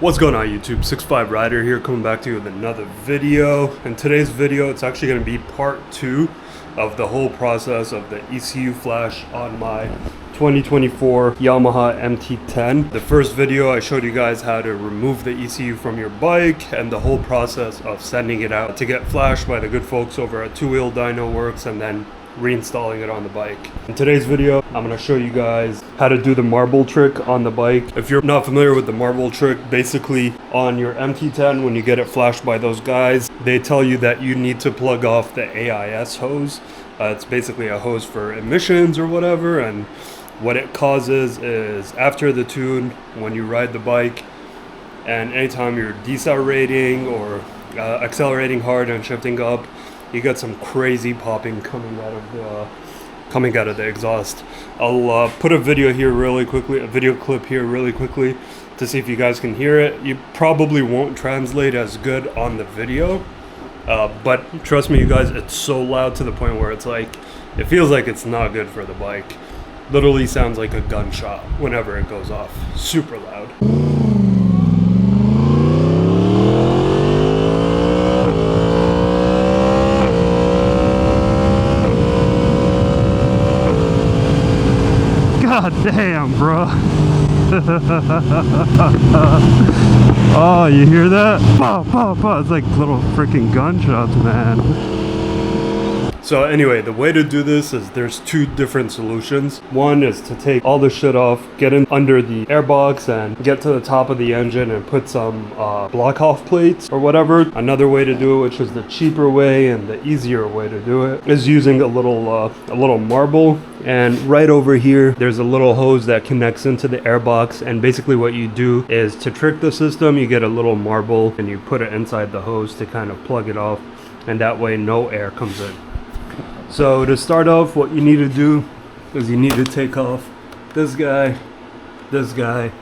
What's going on YouTube? 65 Rider here, coming back to you with another video. In today's video, it's actually going to be part 2 of the whole process of the ECU flash on my 2024 Yamaha MT-10. The first video I showed you guys how to remove the ECU from your bike and the whole process of sending it out to get flashed by the good folks over at Two Wheel Dyno Works and then reinstalling it on the bike. In today's video, I'm going to show you guys how to do the marble trick on the bike. If you're not familiar with the marble trick, basically on your MT-10, when you get it flashed by those guys, they tell you that you need to plug off the AIS hose. It's basically a hose for emissions or whatever, and what it causes is after the tune, when you ride the bike, and anytime you're decelerating or accelerating hard and shifting up, you get some crazy popping coming out of the exhaust. I'll put a video here really quickly, a video clip here really quickly to see if you guys can hear it. You probably won't translate as good on the video, but trust me you guys, it's so loud to the point where it's like, it feels like it's not good for the bike. Literally sounds like a gunshot whenever it goes off. Super loud. God damn, bro. Oh, you hear that? Pow, pow, pow. It's like little freaking gunshots, man. So anyway, the way to do this is there's two different solutions. One is to take all the shit off, get in under the airbox and get to the top of the engine and put some block off plates or whatever. Another way to do it, which is the cheaper way and the easier way to do it, is using a little marble. And right over here, there's a little hose that connects into the airbox. And basically what you do is to trick the system, you get a little marble and you put it inside the hose to kind of plug it off. And that way no air comes in. So to start off, what you need to do is you need to take off this guy, this guy,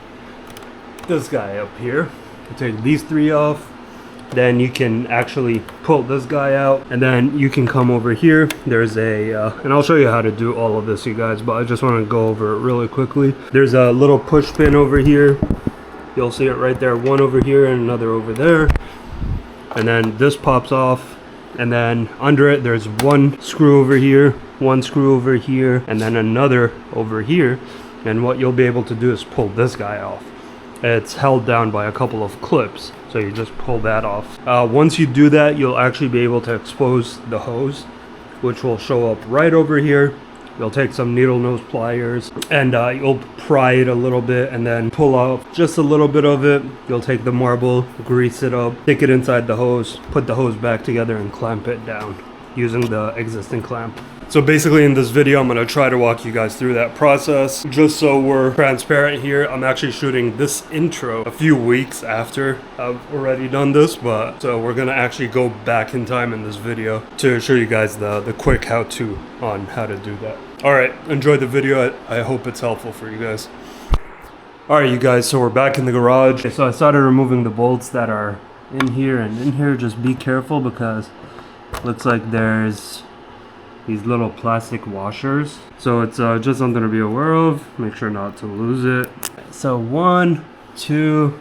this guy up here. You take these three off. Then you can actually pull this guy out, and then you can come over here. There's a and I'll show you how to do all of this, you guys, but I just want to go over it really quickly. There's a little push pin over here. You'll see it right there, one over here and another over there. And then this pops off, and then under it there's one screw over here, one screw over here, and then another over here. And what you'll be able to do is pull this guy off. It's held down by a couple of clips, so you just pull that off. Once you do that, you'll actually be able to expose the hose, which will show up right over here. You'll take some needle nose pliers and you'll pry it a little bit and then pull off just a little bit of it. You'll take the marble, grease it up, stick it inside the hose, put the hose back together and clamp it down using the existing clamp. So basically in this video, I'm going to try to walk you guys through that process. Just so we're transparent here, I'm actually shooting this intro a few weeks after I've already done this, but so we're going to actually go back in time in this video to show you guys the quick how-to on how to do that. Alright, enjoy the video. I hope it's helpful for you guys. Alright you guys, so we're back in the garage. So I started removing the bolts that are in here and in here. Just be careful because it looks like there's these little plastic washers, so it's just something to be aware of. Make sure not to lose it. So 1, 2,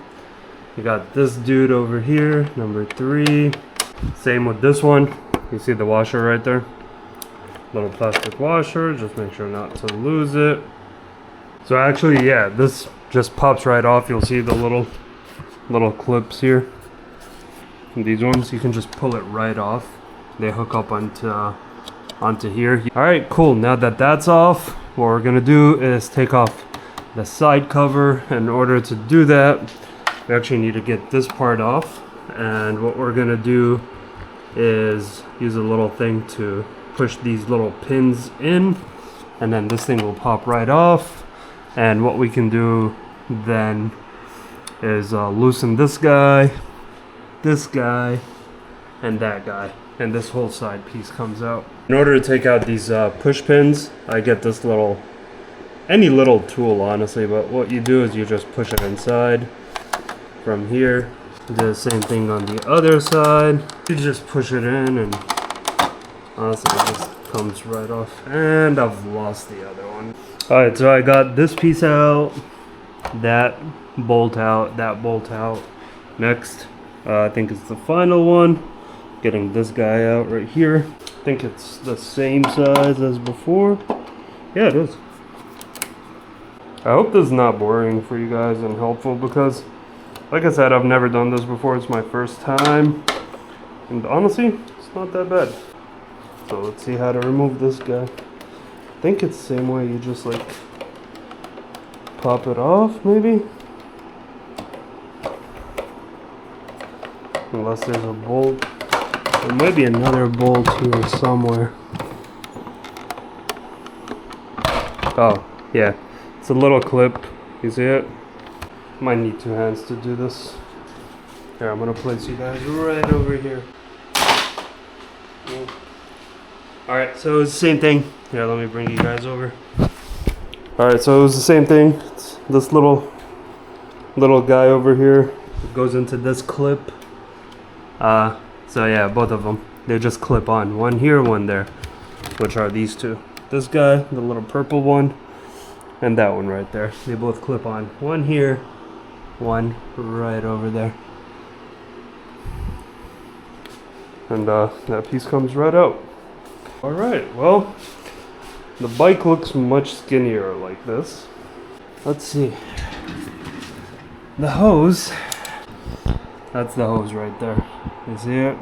you got this dude over here, number 3. Same with this one. You see the washer right there, little plastic washer. Just make sure not to lose it. So actually, yeah, this just pops right off. You'll see the little clips here. And these ones, you can just pull it right off. They hook up onto here. All right, cool. Now that that's off, what we're gonna do is take off the side cover. In order to do that, we actually need to get this part off, and what we're gonna do is use a little thing to push these little pins in, and then this thing will pop right off. And what we can do then is loosen this guy, and that guy, and this whole side piece comes out. In order to take out these push pins, I get this any little tool honestly, but what you do is you just push it inside from here. Do the same thing on the other side. You just push it in and honestly it just comes right off. And I've lost the other one. Alright, so I got this piece out. that bolt out, that bolt out. Next, I think it's the final one. Getting this guy out right here. I think it's the same size as before. Yeah, it is. I hope this is not boring for you guys and helpful because, like I said, I've never done this before. It's my first time. And honestly, it's not that bad. So let's see how to remove this guy. I think it's the same way, you just like pop it off maybe? Unless there's a bolt. There might be another bolt here somewhere. Oh, yeah. It's a little clip. You see it? Might need 2 hands to do this. Here, I'm gonna place you guys right over here. Alright, so it's the same thing. Here, let me bring you guys over. Alright, so it was the same thing. It's this little guy over here. It goes into this clip. So yeah, both of them. They just clip on. One here, one there. Which are these two. This guy, the little purple one, and that one right there. They both clip on. One here, one right over there. And that piece comes right out. Alright, well, the bike looks much skinnier like this. Let's see. The hose. That's the hose right there. You see it?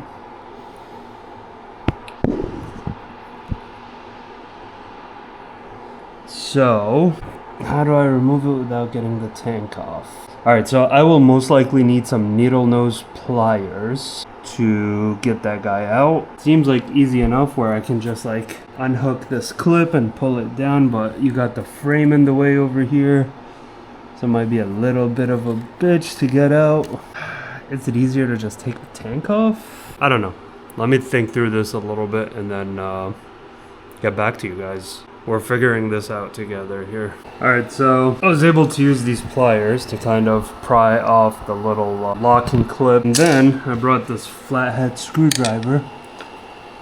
So, how do I remove it without getting the tank off? Alright, so I will most likely need some needle nose pliers to get that guy out. Seems like easy enough where I can just like unhook this clip and pull it down, but you got the frame in the way over here. So it might be a little bit of a bitch to get out. Is it easier to just take the tank off? I don't know. Let me think through this a little bit and then get back to you guys. We're figuring this out together here. Alright, so I was able to use these pliers to kind of pry off the little locking clip. And then I brought this flathead screwdriver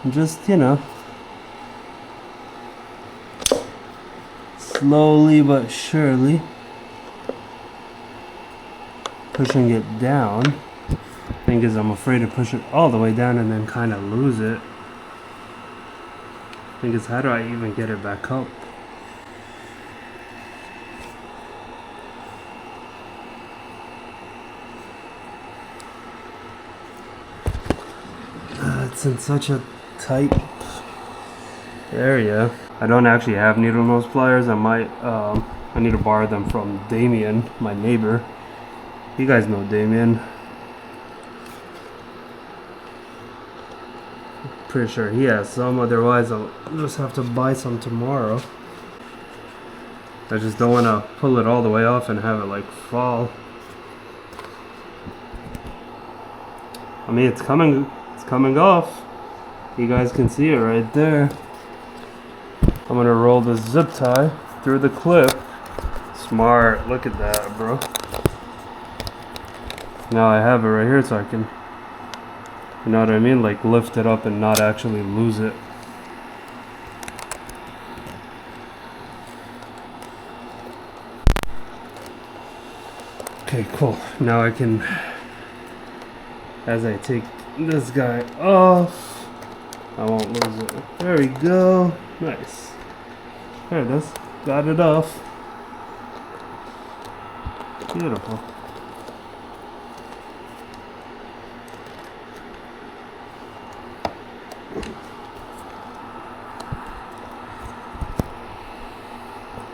and just, you know, slowly but surely pushing it down. Thing is, I'm afraid to push it all the way down and then kind of lose it. Thing is, how do I even get it back up? It's in such a tight area. I don't actually have needle nose pliers. I need to borrow them from Damien, my neighbor. You guys know Damien. Pretty sure he has some, otherwise I'll just have to buy some tomorrow. I just don't want to pull it all the way off and have it like fall. I mean, it's coming off. You guys can see it right there. I'm gonna roll the zip tie through the clip. Smart, look at that, bro. Now I have it right here so I can, you know what I mean? Like lift it up and not actually lose it. Okay, cool. Now I can, as I take this guy off, I won't lose it. There we go. Nice. There it is. Got it off. Beautiful.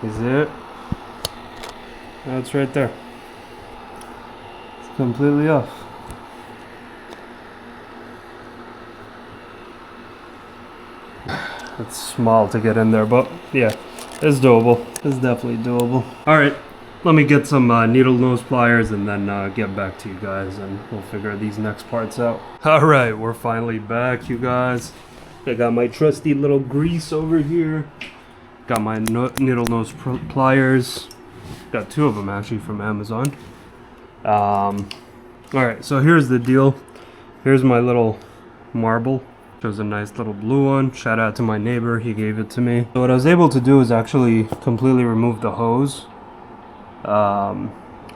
Is it? No, it's right there. It's completely off. It's small to get in there, but yeah, it's doable. It's definitely doable. Alright, let me get some needle nose pliers and then get back to you guys and we'll figure these next parts out. Alright, we're finally back, you guys. I got my trusty little grease over here. Got my needle nose pliers. Got 2 of them actually from Amazon. Alright, so here's the deal. Here's my little marble. There's a nice little blue one. Shout out to my neighbor, he gave it to me. So what I was able to do is actually completely remove the hose.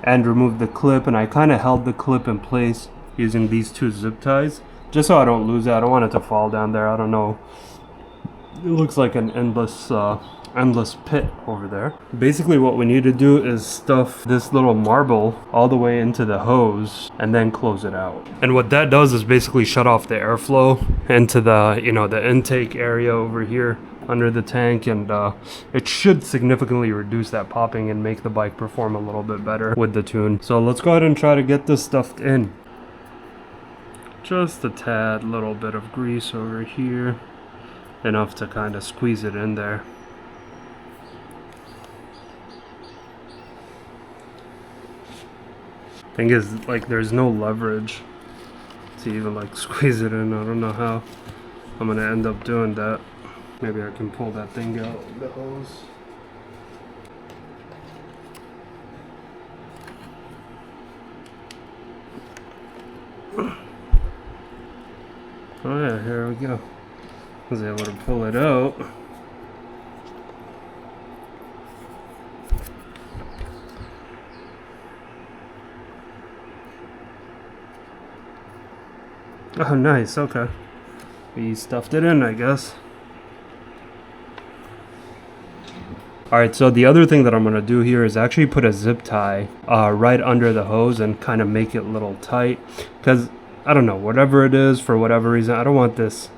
and removed the clip, and I kind of held the clip in place using these two zip ties just so I don't lose it. I don't want it to fall down there. I don't know, it looks like an endless pit over there. Basically what we need to do is stuff this little marble all the way into the hose and then close it out. And what that does is basically shut off the airflow into the, you know, the intake area over here under the tank, and it should significantly reduce that popping and make the bike perform a little bit better with the tune. So let's go ahead and try to get this stuffed in. Just a tad little bit of grease over here, enough to kind of squeeze it in there. Thing is, like, there's no leverage to even like squeeze it in. I don't know how I'm gonna end up doing that. Maybe I can pull that thing out of the hose. Oh yeah, here we go. I was able to pull it out. Oh, nice, okay. We stuffed it in, I guess. Alright, so the other thing that I'm going to do here is actually put a zip tie right under the hose and kind of make it a little tight. Because, I don't know, whatever it is, for whatever reason, I don't want this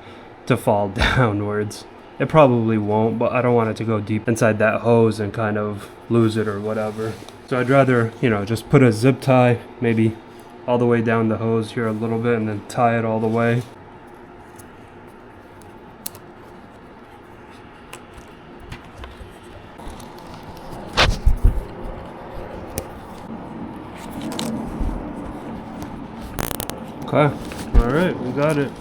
to fall downwards. It probably won't, but I don't want it to go deep inside that hose and kind of lose it or whatever. So I'd rather, you know, just put a zip tie, maybe all the way down the hose here a little bit, and then tie it all the way. Okay, all right, we got it.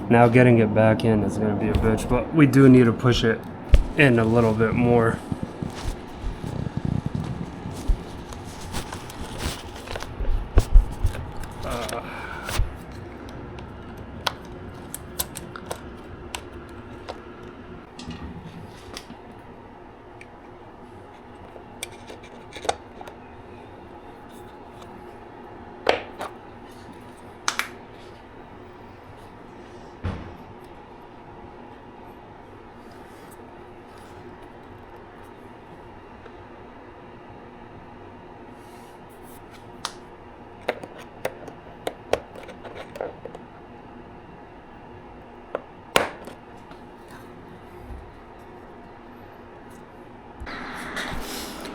Now getting it back in is gonna be a bitch, but we do need to push it in a little bit more.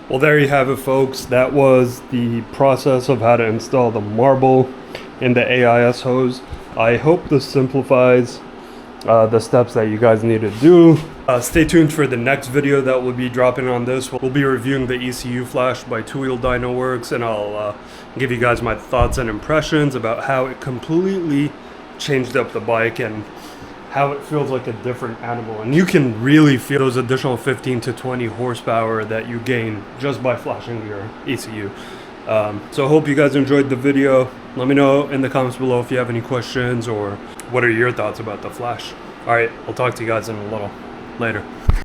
Well, there you have it, folks. That was the process of how to install the marble in the AIS hose. I hope this simplifies the steps that you guys need to do. Stay tuned for the next video that will be dropping on this. We'll be reviewing the ECU flash by Two Wheel Dyno Works, and I'll give you guys my thoughts and impressions about how it completely changed up the bike and how it feels like a different animal. And you can really feel those additional 15 to 20 horsepower that you gain just by flashing your ECU. So I hope you guys enjoyed the video. Let me know in the comments below if you have any questions or what are your thoughts about the flash. All right, I'll talk to you guys in a little. Later.